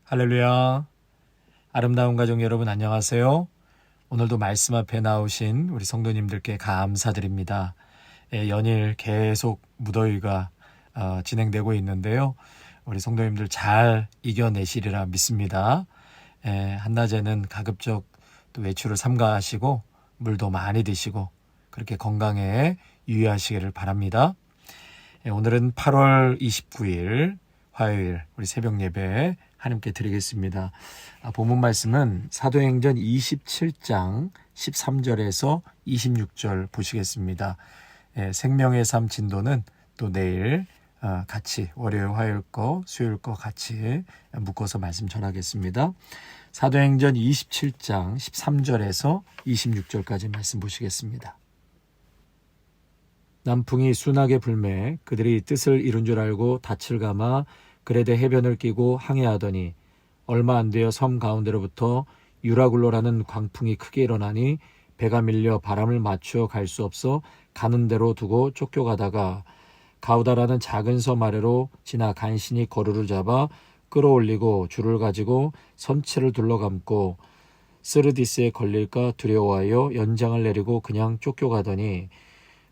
할렐루야. 아름다운 가족 여러분 안녕하세요. 오늘도 말씀 앞에 나오신 우리 성도님들께 감사드립니다. 연일 계속 무더위가 진행되고 있는데요. 우리 성도님들 잘 이겨내시리라 믿습니다. 한낮에는 가급적 또 외출을 삼가하시고 물도 많이 드시고 그렇게 건강에 유의하시기를 바랍니다. 오늘은 8월 29일 화요일 우리 새벽 예배 하나님께 드리겠습니다. 본문 말씀은 사도행전 27장 13절에서 26절 보시겠습니다. 생명의 삶 진도는 또 내일 같이 월요일 화요일 거 수요일 거 같이 묶어서 말씀 전하겠습니다. 사도행전 27장 13절에서 26절까지 말씀 보시겠습니다. 남풍이 순하게 불매 그들이 뜻을 이룬 줄 알고 닻을 감아 그레데 해변을 끼고 항해하더니 얼마 안 되어 섬 가운데로부터 유라굴로라는 광풍이 크게 일어나니 배가 밀려 바람을 맞추어 갈 수 없어 가는 대로 두고 쫓겨가다가 가우다라는 작은 섬 아래로 지나 간신히 거루를 잡아 끌어올리고 줄을 가지고 선체를 둘러감고 스르디스에 걸릴까 두려워하여 연장을 내리고 그냥 쫓겨가더니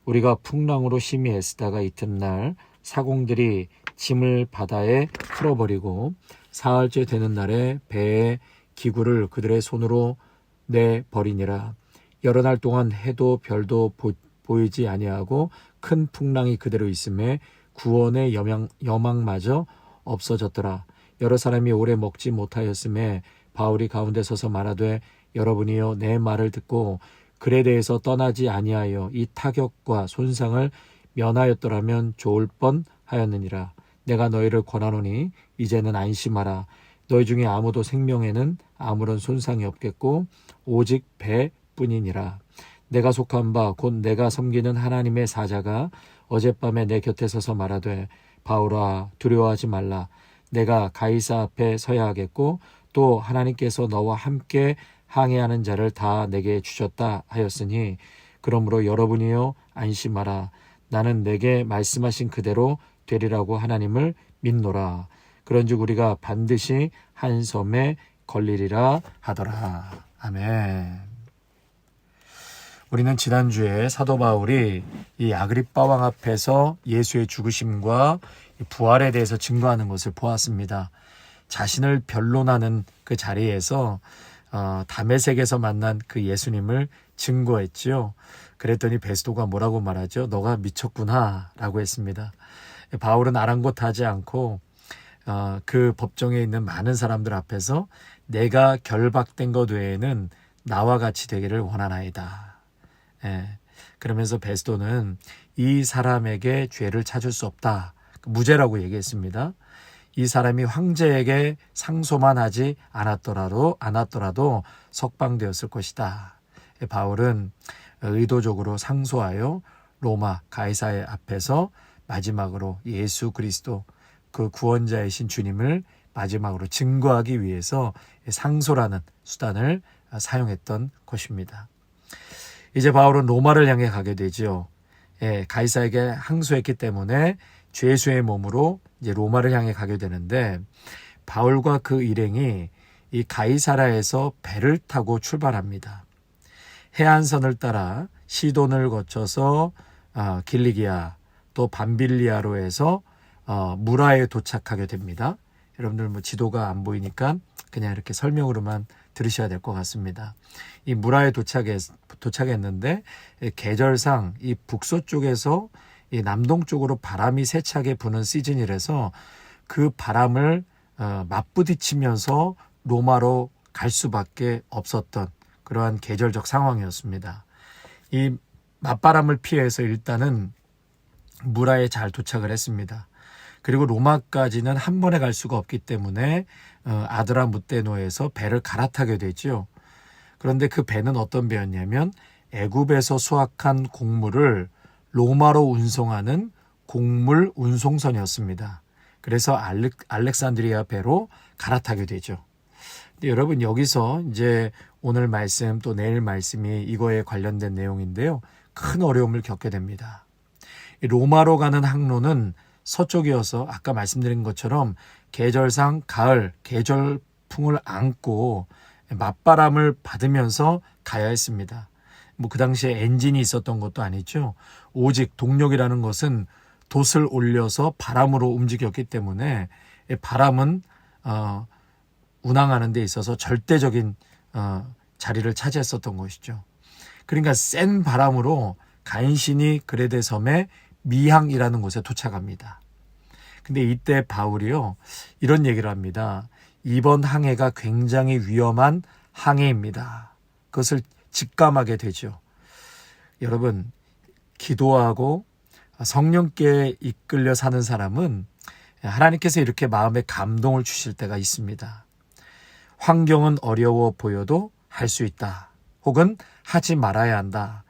우리가 풍랑으로 심히 애쓰다가 이튿날 사공들이 짐을 바다에 풀어버리고 사흘째 되는 날에 배의 기구를 그들의 손으로 내버리니라. 여러 날 동안 해도 별도 보이지 아니하고 큰 풍랑이 그대로 있음에 구원의 여망마저 없어졌더라. 여러 사람이 오래 먹지 못하였음에 바울이 가운데 서서 말하되 여러분이여 내 말을 듣고 그레데에서 떠나지 아니하여 이 타격과 손상을 면하였더라면 좋을 뻔하였느니라. 내가 너희를 권하노니 이제는 안심하라. 너희 중에 아무도 생명에는 아무런 손상이 없겠고 오직 배뿐이니라. 내가 속한 바 곧 내가 섬기는 하나님의 사자가 어젯밤에 내 곁에 서서 말하되 바울아 두려워하지 말라. 내가 가이사 앞에 서야 하겠고 또 하나님께서 너와 함께 항해하는 자를 다 내게 주셨다 하였으니 그러므로 여러분이여 안심하라. 나는 내게 말씀하신 그대로 되리라고 하나님을 믿노라. 그런즉 우리가 반드시 한 섬에 걸리리라 하더라. 아멘. 우리는 지난주에 사도 바울이 이 아그리빠 왕 앞에서 예수의 죽으심과 부활에 대해서 증거하는 것을 보았습니다. 자신을 변론하는 그 자리에서 다메섹에서 만난 그 예수님을 증거했지요. 그랬더니 베스도가 뭐라고 말하죠? 너가 미쳤구나 라고 했습니다. 바울은 아랑곳하지 않고 그 법정에 있는 많은 사람들 앞에서 내가 결박된 것 외에는 나와 같이 되기를 원하나이다. 그러면서 베스도는 이 사람에게 죄를 찾을 수 없다. 무죄라고 얘기했습니다. 이 사람이 황제에게 상소만 하지 않았더라도 석방되었을 것이다. 바울은 의도적으로 상소하여 로마 가이사의 앞에서 마지막으로 예수 그리스도 그 구원자이신 주님을 마지막으로 증거하기 위해서 상소라는 수단을 사용했던 것입니다. 이제 바울은 로마를 향해 가게 되죠. 가이사에게 항소했기 때문에 죄수의 몸으로 이제 로마를 향해 가게 되는데 바울과 그 일행이 이 가이사라에서 배를 타고 출발합니다. 해안선을 따라 시돈을 거쳐서 길리기아 또 밤빌리아로 해서 무라에 도착하게 됩니다. 여러분들 지도가 안 보이니까 그냥 이렇게 설명으로만 들으셔야 될 것 같습니다. 이 무라에 도착했는데 계절상 이 북서쪽에서 이 남동쪽으로 바람이 세차게 부는 시즌이라서 그 바람을 맞부딪히면서 로마로 갈 수밖에 없었던 그러한 계절적 상황이었습니다. 이 맞바람을 피해서 일단은 무라에 잘 도착을 했습니다. 그리고 로마까지는 한 번에 갈 수가 없기 때문에 아드라무테노에서 배를 갈아타게 되죠. 그런데 그 배는 어떤 배였냐면 애굽에서 수확한 곡물을 로마로 운송하는 곡물 운송선이었습니다. 그래서 알렉산드리아 배로 갈아타게 되죠. 근데 여러분 여기서 이제 오늘 말씀 또 내일 말씀이 이거에 관련된 내용인데요. 큰 어려움을 겪게 됩니다. 로마로 가는 항로는 서쪽이어서 아까 말씀드린 것처럼 계절상 가을, 계절풍을 안고 맞바람을 받으면서 가야 했습니다. 그 당시에 엔진이 있었던 것도 아니죠. 오직 동력이라는 것은 돛을 올려서 바람으로 움직였기 때문에 바람은 운항하는 데 있어서 절대적인 자리를 차지했었던 것이죠. 그러니까 센 바람으로 간신히 그레데 섬의 미항이라는 곳에 도착합니다. 근데 이때 바울이요, 이런 얘기를 합니다. 이번 항해가 굉장히 위험한 항해입니다. 그것을 직감하게 되죠. 여러분, 기도하고 성령께 이끌려 사는 사람은 하나님께서 이렇게 마음에 감동을 주실 때가 있습니다. 환경은 어려워 보여도 할 수 있다. 혹은 하지 말아야 한다.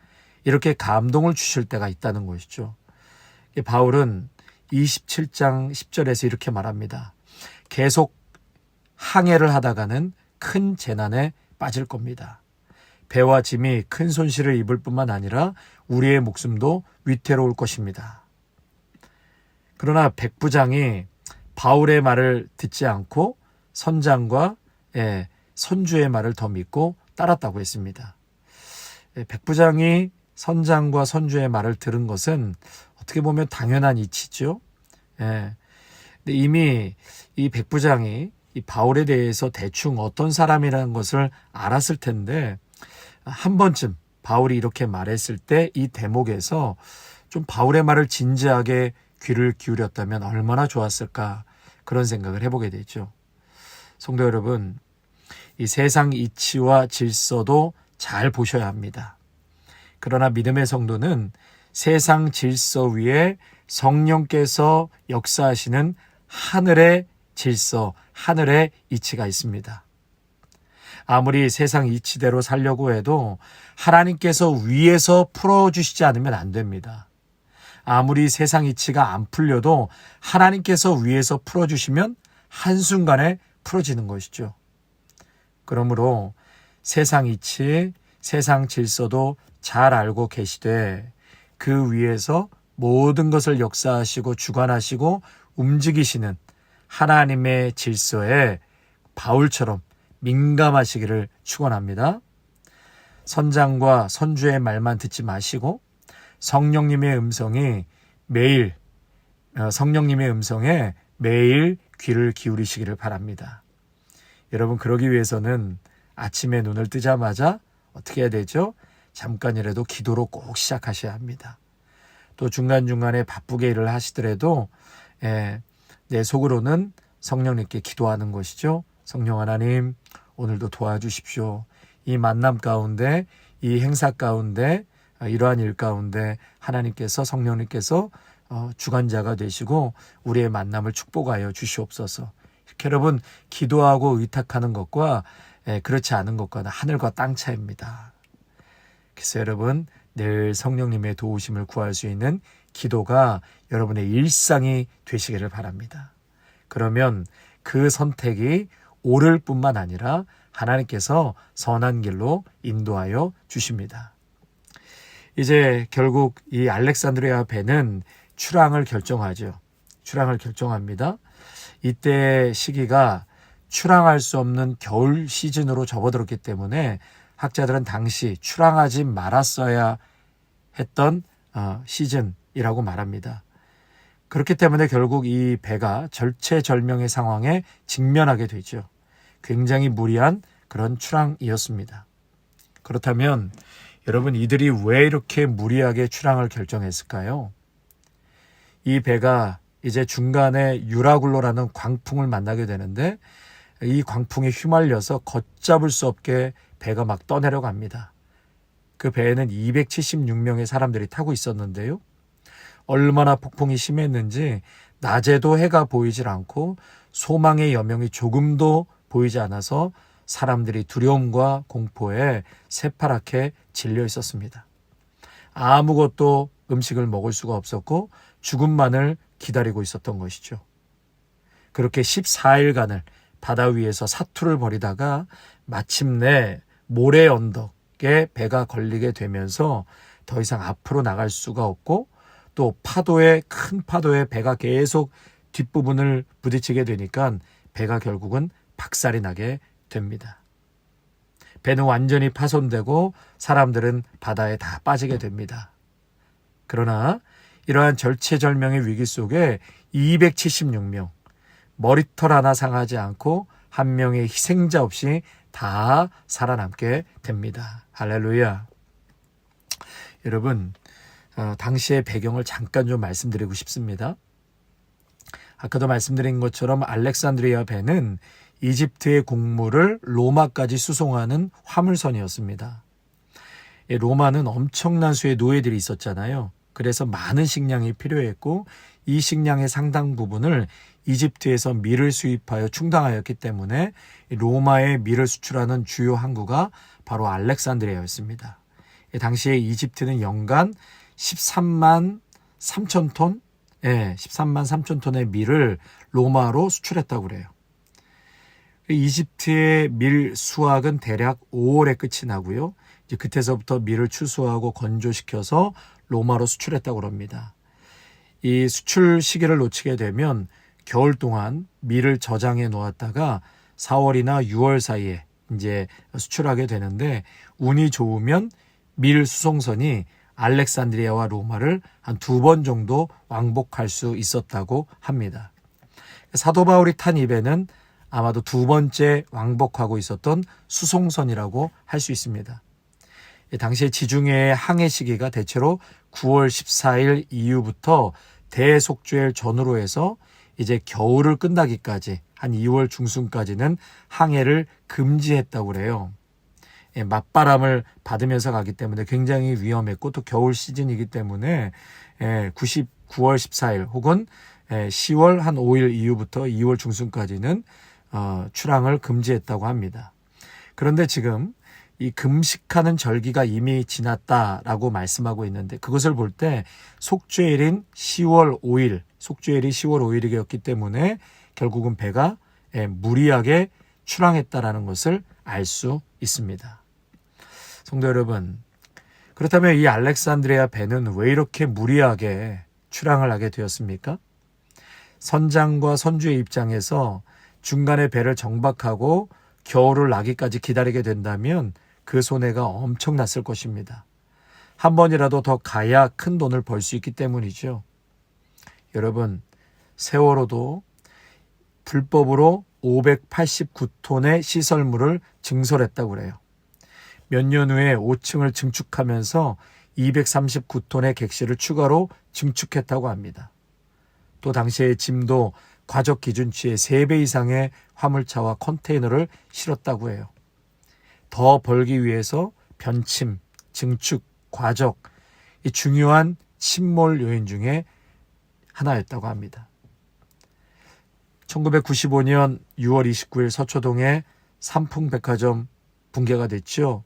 이렇게 감동을 주실 때가 있다는 것이죠. 바울은 27장 10절에서 이렇게 말합니다. 계속 항해를 하다가는 큰 재난에 빠질 겁니다. 배와 짐이 큰 손실을 입을 뿐만 아니라 우리의 목숨도 위태로울 것입니다. 그러나 백부장이 바울의 말을 듣지 않고 선장과 선주의 말을 더 믿고 따랐다고 했습니다. 백부장이 선장과 선주의 말을 들은 것은 어떻게 보면 당연한 이치죠. 근데 이미 이 백부장이 이 바울에 대해서 대충 어떤 사람이라는 것을 알았을 텐데 한 번쯤 바울이 이렇게 말했을 때 이 대목에서 좀 바울의 말을 진지하게 귀를 기울였다면 얼마나 좋았을까, 그런 생각을 해보게 되죠. 성도 여러분, 이 세상 이치와 질서도 잘 보셔야 합니다. 그러나 믿음의 성도는 세상 질서 위에 성령께서 역사하시는 하늘의 질서, 하늘의 이치가 있습니다. 아무리 세상 이치대로 살려고 해도 하나님께서 위에서 풀어주시지 않으면 안 됩니다. 아무리 세상 이치가 안 풀려도 하나님께서 위에서 풀어주시면 한순간에 풀어지는 것이죠. 그러므로 세상 이치, 세상 질서도 잘 알고 계시되 그 위에서 모든 것을 역사하시고 주관하시고 움직이시는 하나님의 질서에 바울처럼 민감하시기를 축원합니다. 선장과 선주의 말만 듣지 마시고 성령님의 음성에 매일 귀를 기울이시기를 바랍니다. 여러분, 그러기 위해서는 아침에 눈을 뜨자마자 어떻게 해야 되죠? 잠깐이라도 기도로 꼭 시작하셔야 합니다. 또 중간중간에 바쁘게 일을 하시더라도 내 속으로는 성령님께 기도하는 것이죠. 성령 하나님, 오늘도 도와주십시오. 이 만남 가운데, 이 행사 가운데, 이러한 일 가운데 하나님께서, 성령님께서 주관자가 되시고 우리의 만남을 축복하여 주시옵소서. 이렇게 여러분, 기도하고 의탁하는 것과 그렇지 않은 것과는 하늘과 땅 차이입니다. 그래서 여러분, 늘 성령님의 도우심을 구할 수 있는 기도가 여러분의 일상이 되시기를 바랍니다. 그러면 그 선택이 옳을 뿐만 아니라 하나님께서 선한 길로 인도하여 주십니다. 이제 결국 이 알렉산드리아 배는 출항을 결정하죠. 출항을 결정합니다. 이때 시기가 출항할 수 없는 겨울 시즌으로 접어들었기 때문에 학자들은 당시 출항하지 말았어야 했던 시즌이라고 말합니다. 그렇기 때문에 결국 이 배가 절체절명의 상황에 직면하게 되죠. 굉장히 무리한 그런 출항이었습니다. 그렇다면 여러분, 이들이 왜 이렇게 무리하게 출항을 결정했을까요? 이 배가 이제 중간에 유라굴로라는 광풍을 만나게 되는데 이 광풍에 휘말려서 걷잡을 수 없게 배가 막 떠내려갑니다. 그 배에는 276명의 사람들이 타고 있었는데요. 얼마나 폭풍이 심했는지 낮에도 해가 보이질 않고 소망의 여명이 조금도 보이지 않아서 사람들이 두려움과 공포에 새파랗게 질려 있었습니다. 아무것도 음식을 먹을 수가 없었고 죽음만을 기다리고 있었던 것이죠. 그렇게 14일간을 바다 위에서 사투를 벌이다가 마침내 모래 언덕에 배가 걸리게 되면서 더 이상 앞으로 나갈 수가 없고 또 큰 파도에 배가 계속 뒷부분을 부딪히게 되니까 배가 결국은 박살이 나게 됩니다. 배는 완전히 파손되고 사람들은 바다에 다 빠지게 됩니다. 그러나 이러한 절체절명의 위기 속에 276명, 머리털 하나 상하지 않고 한 명의 희생자 없이 다 살아남게 됩니다. 할렐루야. 여러분, 당시의 배경을 잠깐 좀 말씀드리고 싶습니다. 아까도 말씀드린 것처럼 알렉산드리아 배는 이집트의 곡물을 로마까지 수송하는 화물선이었습니다. 로마는 엄청난 수의 노예들이 있었잖아요. 그래서 많은 식량이 필요했고 이 식량의 상당 부분을 이집트에서 밀을 수입하여 충당하였기 때문에 로마에 밀을 수출하는 주요 항구가 바로 알렉산드리아였습니다. 당시에 이집트는 연간 13만 3천 톤, 13만 3천 톤의 밀을 로마로 수출했다고 그래요. 이집트의 밀 수확은 대략 5월에 끝이 나고요. 이제 그때서부터 밀을 추수하고 건조시켜서 로마로 수출했다고 합니다. 이 수출 시기를 놓치게 되면 겨울 동안 밀을 저장해 놓았다가 4월이나 6월 사이에 이제 수출하게 되는데 운이 좋으면 밀 수송선이 알렉산드리아와 로마를 한 2번 정도 왕복할 수 있었다고 합니다. 사도 바울이 탄 이 배는 아마도 2번째 왕복하고 있었던 수송선이라고 할 수 있습니다. 당시에 지중해의 항해 시기가 대체로 9월 14일 이후부터 대속죄일 전후로 해서 이제 겨울을 끝나기까지 한 2월 중순까지는 항해를 금지했다고 그래요. 맞바람을 받으면서 가기 때문에 굉장히 위험했고 또 겨울 시즌이기 때문에 9월 14일 혹은 10월 한 5일 이후부터 2월 중순까지는 출항을 금지했다고 합니다. 그런데 지금 이 금식하는 절기가 이미 지났다라고 말씀하고 있는데 그것을 볼 때 속죄일인 10월 5일, 속죄일이 10월 5일이었기 때문에 결국은 배가 무리하게 출항했다라는 것을 알 수 있습니다. 성도 여러분, 그렇다면 이 알렉산드리아 배는 왜 이렇게 무리하게 출항을 하게 되었습니까? 선장과 선주의 입장에서 중간에 배를 정박하고 겨울을 나기까지 기다리게 된다면 그 손해가 엄청났을 것입니다. 한 번이라도 더 가야 큰 돈을 벌 수 있기 때문이죠. 여러분, 세월호도 불법으로 589톤의 시설물을 증설했다고 그래요. 몇 년 후에 5층을 증축하면서 239톤의 객실을 추가로 증축했다고 합니다. 또 당시의 짐도 과적 기준치의 3배 이상의 화물차와 컨테이너를 실었다고 해요. 더 벌기 위해서 변침, 증축, 과적, 이 중요한 침몰 요인 중에 하나였다고 합니다. 1995년 6월 29일 서초동에 삼풍백화점 붕괴가 됐죠.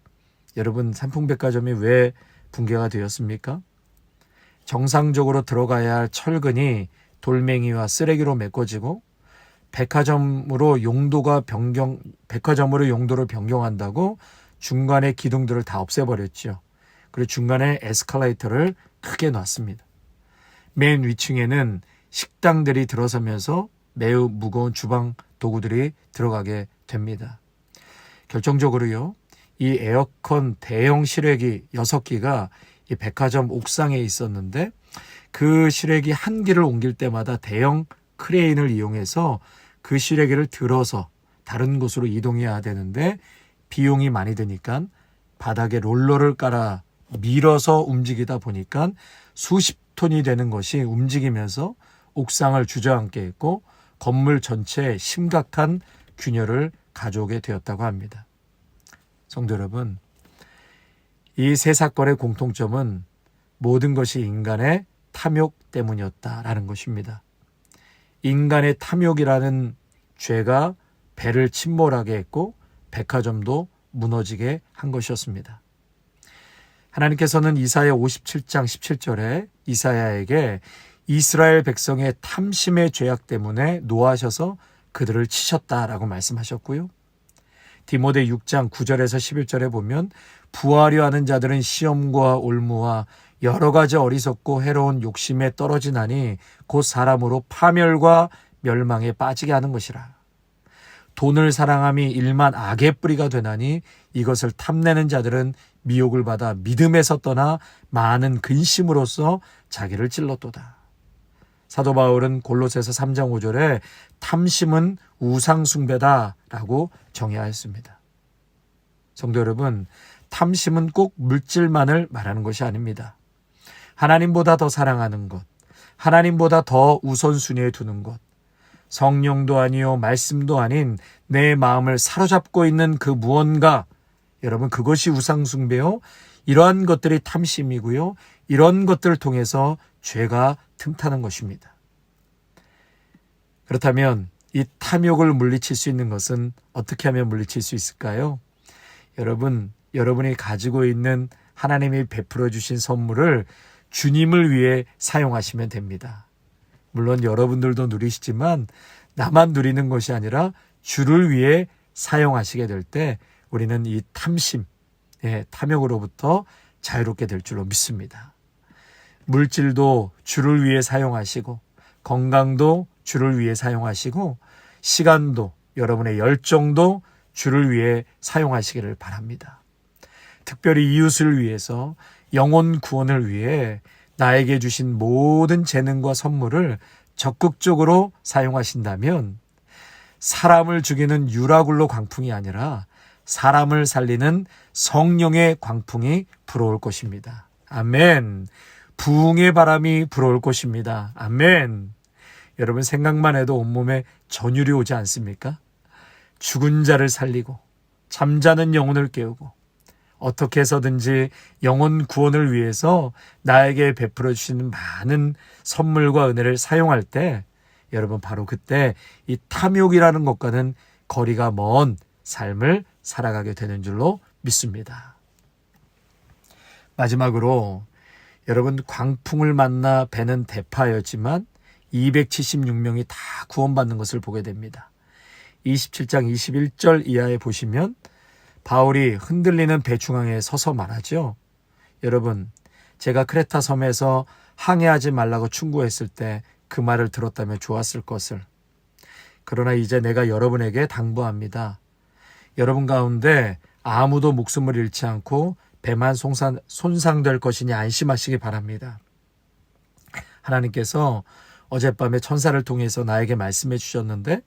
여러분, 삼풍백화점이 왜 붕괴가 되었습니까? 정상적으로 들어가야 할 철근이 돌멩이와 쓰레기로 메꿔지고 백화점으로 용도를 변경한다고 중간에 기둥들을 다 없애버렸죠. 그리고 중간에 에스컬레이터를 크게 놨습니다. 맨 위층에는 식당들이 들어서면서 매우 무거운 주방 도구들이 들어가게 됩니다. 결정적으로요, 이 에어컨 대형 실외기 6기가 이 백화점 옥상에 있었는데 그 실외기 한 기를 옮길 때마다 대형 크레인을 이용해서 그 실외기를 들어서 다른 곳으로 이동해야 되는데 비용이 많이 드니까 바닥에 롤러를 깔아 밀어서 움직이다 보니까 수십 톤이 되는 것이 움직이면서 옥상을 주저앉게 했고 건물 전체에 심각한 균열을 가져오게 되었다고 합니다. 성도 여러분, 이 세 사건의 공통점은 모든 것이 인간의 탐욕 때문이었다라는 것입니다. 인간의 탐욕이라는 죄가 배를 침몰하게 했고 백화점도 무너지게 한 것이었습니다. 하나님께서는 이사야 57장 17절에 이사야에게 이스라엘 백성의 탐심의 죄악 때문에 노하셔서 그들을 치셨다라고 말씀하셨고요. 디모데 6장 9절에서 11절에 보면 부하려 하는 자들은 시험과 올무와 여러 가지 어리석고 해로운 욕심에 떨어지나니 곧 사람으로 파멸과 멸망에 빠지게 하는 것이라. 돈을 사랑함이 일만 악의 뿌리가 되나니 이것을 탐내는 자들은 미혹을 받아 믿음에서 떠나 많은 근심으로써 자기를 찔렀도다. 사도 바울은 골로새서 3장 5절에 탐심은 우상숭배다라고 정의하였습니다. 성도 여러분, 탐심은 꼭 물질만을 말하는 것이 아닙니다. 하나님보다 더 사랑하는 것, 하나님보다 더 우선순위에 두는 것, 성령도 아니요 말씀도 아닌 내 마음을 사로잡고 있는 그 무언가, 여러분 그것이 우상숭배요. 이러한 것들이 탐심이고요. 이런 것들을 통해서 죄가 틈타는 것입니다. 그렇다면 이 탐욕을 물리칠 수 있는 것은 어떻게 하면 물리칠 수 있을까요? 여러분이 가지고 있는 하나님이 베풀어 주신 선물을 주님을 위해 사용하시면 됩니다. 물론 여러분들도 누리시지만 나만 누리는 것이 아니라 주를 위해 사용하시게 될 때 우리는 이 탐욕으로부터 자유롭게 될 줄로 믿습니다. 물질도 주를 위해 사용하시고 건강도 주를 위해 사용하시고 시간도 여러분의 열정도 주를 위해 사용하시기를 바랍니다. 특별히 이웃을 위해서 영혼 구원을 위해 나에게 주신 모든 재능과 선물을 적극적으로 사용하신다면 사람을 죽이는 유라굴로 광풍이 아니라 사람을 살리는 성령의 광풍이 불어올 것입니다. 아멘. 부흥의 바람이 불어올 것입니다. 아멘. 여러분 생각만 해도 온몸에 전율이 오지 않습니까? 죽은 자를 살리고 잠자는 영혼을 깨우고 어떻게 해서든지 영혼 구원을 위해서 나에게 베풀어 주시는 많은 선물과 은혜를 사용할 때 여러분 바로 그때 이 탐욕이라는 것과는 거리가 먼 삶을 살아가게 되는 줄로 믿습니다. 마지막으로 여러분 광풍을 만나 배는 대파였지만 276명이 다 구원받는 것을 보게 됩니다. 27장 21절 이하에 보시면 바울이 흔들리는 배 중앙에 서서 말하죠. 여러분, 제가 크레타 섬에서 항해하지 말라고 충고했을 때 그 말을 들었다면 좋았을 것을. 그러나 이제 내가 여러분에게 당부합니다. 여러분 가운데 아무도 목숨을 잃지 않고 배만 손상될 것이니 안심하시기 바랍니다. 하나님께서 어젯밤에 천사를 통해서 나에게 말씀해 주셨는데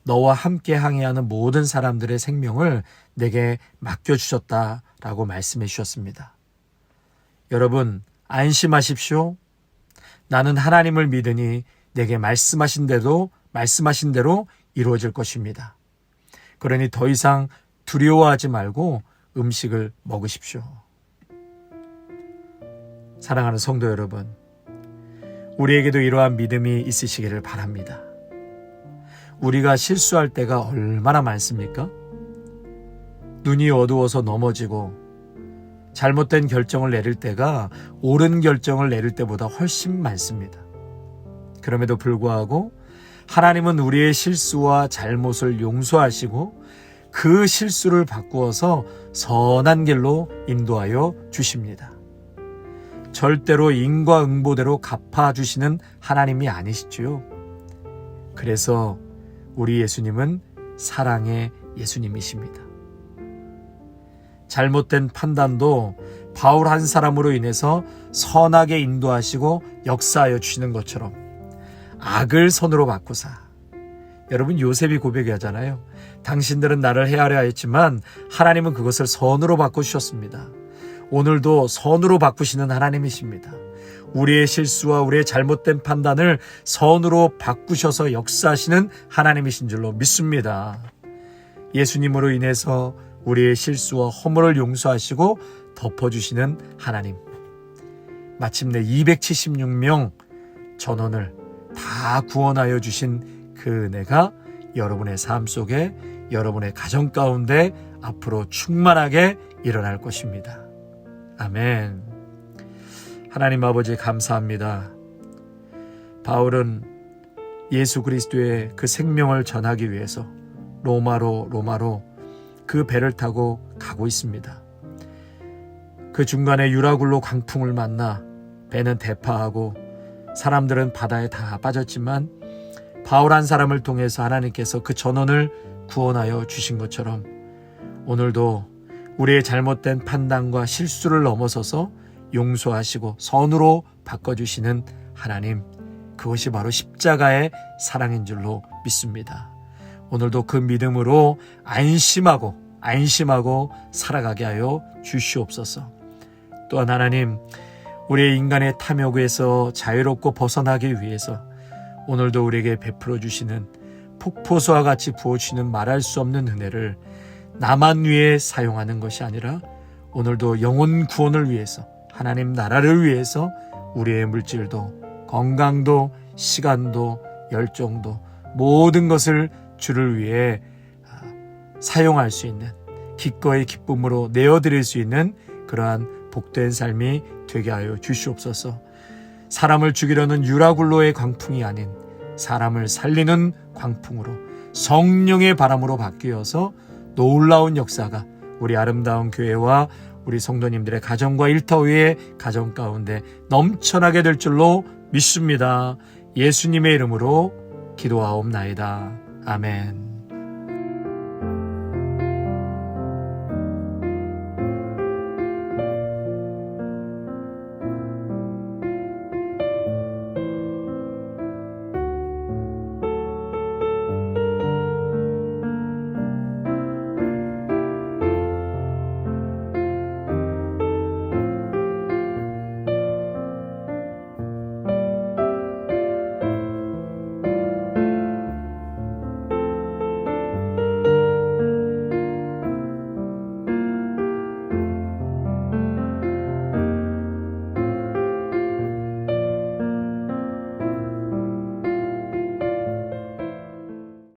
너와 함께 항해하는 모든 사람들의 생명을 내게 맡겨주셨다라고 말씀해 주셨습니다. 여러분 안심하십시오. 나는 하나님을 믿으니 내게 말씀하신 대로 이루어질 것입니다. 그러니 더 이상 두려워하지 말고 음식을 먹으십시오. 사랑하는 성도 여러분, 우리에게도 이러한 믿음이 있으시기를 바랍니다. 우리가 실수할 때가 얼마나 많습니까? 눈이 어두워서 넘어지고 잘못된 결정을 내릴 때가 옳은 결정을 내릴 때보다 훨씬 많습니다. 그럼에도 불구하고 하나님은 우리의 실수와 잘못을 용서하시고 그 실수를 바꾸어서 선한 길로 인도하여 주십니다. 절대로 인과응보대로 갚아주시는 하나님이 아니시죠. 그래서 우리 예수님은 사랑의 예수님이십니다. 잘못된 판단도 바울 한 사람으로 인해서 선하게 인도하시고 역사하여 주시는 것처럼 악을 선으로 바꾸사. 여러분 요셉이 고백하잖아요. 당신들은 나를 해하려 했지만 하나님은 그것을 선으로 바꿔주셨습니다. 오늘도 선으로 바꾸시는 하나님이십니다. 우리의 실수와 우리의 잘못된 판단을 선으로 바꾸셔서 역사하시는 하나님이신 줄로 믿습니다. 예수님으로 인해서 우리의 실수와 허물을 용서하시고 덮어주시는 하나님. 마침내 276명 전원을 다 구원하여 주신 그 은혜가 여러분의 삶 속에 여러분의 가정 가운데 앞으로 충만하게 일어날 것입니다. 아멘. 하나님 아버지 감사합니다. 바울은 예수 그리스도의 그 생명을 전하기 위해서 로마로 그 배를 타고 가고 있습니다. 그 중간에 유라굴로 광풍을 만나 배는 대파하고 사람들은 바다에 다 빠졌지만 바울 한 사람을 통해서 하나님께서 그 전원을 구원하여 주신 것처럼 오늘도 우리의 잘못된 판단과 실수를 넘어서서 용서하시고 선으로 바꿔주시는 하나님, 그것이 바로 십자가의 사랑인 줄로 믿습니다. 오늘도 그 믿음으로 안심하고 살아가게 하여 주시옵소서. 또한 하나님, 우리의 인간의 탐욕에서 자유롭고 벗어나기 위해서 오늘도 우리에게 베풀어 주시는 폭포수와 같이 부어주시는 말할 수 없는 은혜를 나만 위해 사용하는 것이 아니라 오늘도 영혼 구원을 위해서, 하나님 나라를 위해서 우리의 물질도 건강도 시간도 열정도 모든 것을 주를 위해 사용할 수 있는, 기꺼이 기쁨으로 내어드릴 수 있는 그러한 복된 삶이 되게 하여 주시옵소서. 사람을 죽이려는 유라굴로의 광풍이 아닌 사람을 살리는 광풍으로, 성령의 바람으로 바뀌어서 놀라운 역사가 우리 아름다운 교회와 우리 성도님들의 가정과 일터위의 가정 가운데 넘쳐나게 될 줄로 믿습니다. 예수님의 이름으로 기도하옵나이다. 아멘.